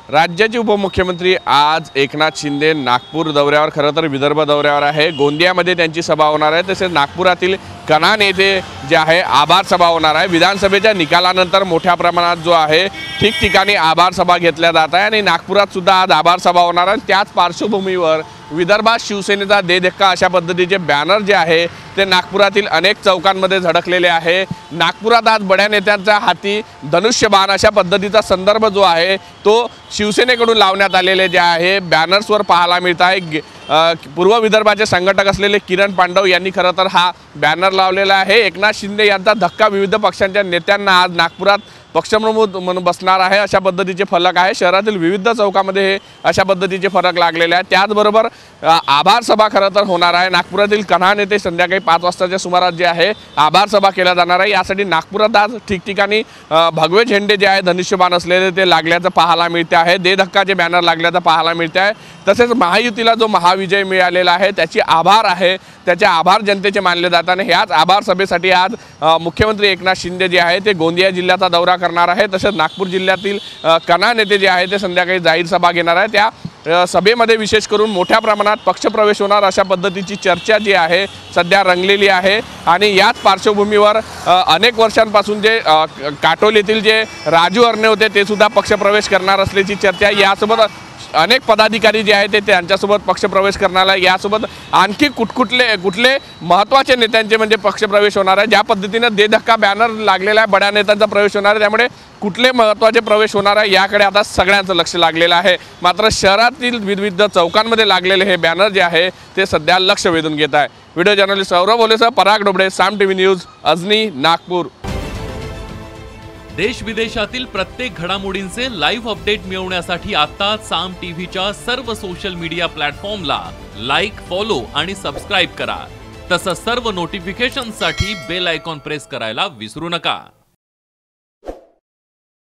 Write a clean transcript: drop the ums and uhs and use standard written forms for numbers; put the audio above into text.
राज्याचे उपमुख्यमंत्री आज एकनाथ शिंदे नागपूर दौऱ्यावर, खरं तर विदर्भ दौऱ्यावर आहे। गोंदियामध्ये त्यांची सभा होणार आहे। तसेच नागपुरातील कणान येथे जे आहे आभार सभा होणार आहे। विधानसभेच्या निकालानंतर मोठ्या प्रमाणात जो आहे ठिकठिकाणी आभार सभा घेतल्या जात आहे आणि नागपुरात सुद्धा आज आभार सभा होणार आहे। त्याच पार्श्वभूमीवर विदर्भात शिवसेनेचा दे धक्का अशा पद्धतीचे बॅनर जे आहे ते नागपुरातील अनेक चौकांमध्ये झळकलेले आहे। नागपुरात आज बड्या नेत्यांच्या हाती धनुष्यबाण अशा पद्धतीचा संदर्भ जो आहे तो शिवसेनेकडून लावण्यात आलेले जे आहे बॅनर्सवर पाहायला मिळत आहे। पूर्व विदर्भाचे संघटक असलेले किरण पांडव यांनी खरं तर हा बॅनर लावलेला आहे। एकनाथ शिंदे यांचा धक्का विविध पक्षांच्या नेत्यांना आज नागपुरात पक्षप्रमुख म्हणून बसणार आहे अशा पद्धतीचे फलक आहे। शहरातील विविध चौकामध्ये हे अशा पद्धतीचे फलक लागलेले आहेत। त्याचबरोबर आभार सभा खरं तर होणार आहे। नागपुरातील कणान येथे संध्याकाळी 5 वाजताच्या सुमारास जे आहे आभार सभा केल्या जाणार आहे। यासाठी नागपुरात आज ठिकठिकाणी भगवे झेंडे जे आहे धनुष्यबाण असलेले ते लागल्याचं पाहायला मिळते आहे। दे धक्काचे बॅनर लागल्याचं पाहायला मिळते आहे। तसेच महायुतीला जो महाविजय मिळालेला आहे त्याची आभार आहे, त्याचे आभार जनतेचे मानले जाताना ह्याच आभार सभेसाठी आज मुख्यमंत्री एकनाथ शिंदे जे आहे ते गोंदिया जिल्ह्याचा दौरा करणार आहे। तसेच नागपूर जिल्ह्यातील कणान येथे जे आहे ते संध्याकाळी जाहीर सभा घेणार आहे। त्या सभेमध्ये विशेष करून मोठ्या प्रमाणात पक्षप्रवेश होणार अशा पद्धतीची चर्चा जी आहे सध्या रंगलेली आहे। आणि याच पार्श्वभूमीवर अनेक वर्षांपासून जे काटोलीतील जे राजू अरणे होते ते सुद्धा पक्षप्रवेश करणार असल्याची चर्चा आहे। यासोबत अनेक पदाधिकारी जे आहेत ते त्यांच्यासोबत पक्षप्रवेश करणार आहे। यासोबत आणखी कुठले महत्त्वाचे नेत्यांचे म्हणजे पक्षप्रवेश होणार आहे। ज्या पद्धतीने दे धक्का बॅनर लागलेला आहे बड्या नेत्यांचा प्रवेश होणार आहे, त्यामुळे कुठले महत्त्वाचे प्रवेश होणार आहे याकडे आता सगळ्यांचं लक्ष लागलेलं आहे। मात्र शहरातील विविध चौकांमध्ये लागलेले हे बॅनर जे आहे ते सध्या लक्ष वेधून घेत आहे। व्हिडिओ जर्नलिस्ट सौरभ ओलेसह पराग डोबळे, साम टीव्ही न्यूज, अजनी, नागपूर। देश विदेशातील प्रत्येक घडामोडींचे लाईव्ह अपडेट मिळवण्यासाठी आता साम टीव्हीच्या सर्व सोशल मीडिया प्लॅटफॉर्मला लाईक, फॉलो आणि सबस्क्राइब करा। तसंच सर्व नोटिफिकेशनसाठी बेल आयकॉन प्रेस करायला विसरू नका।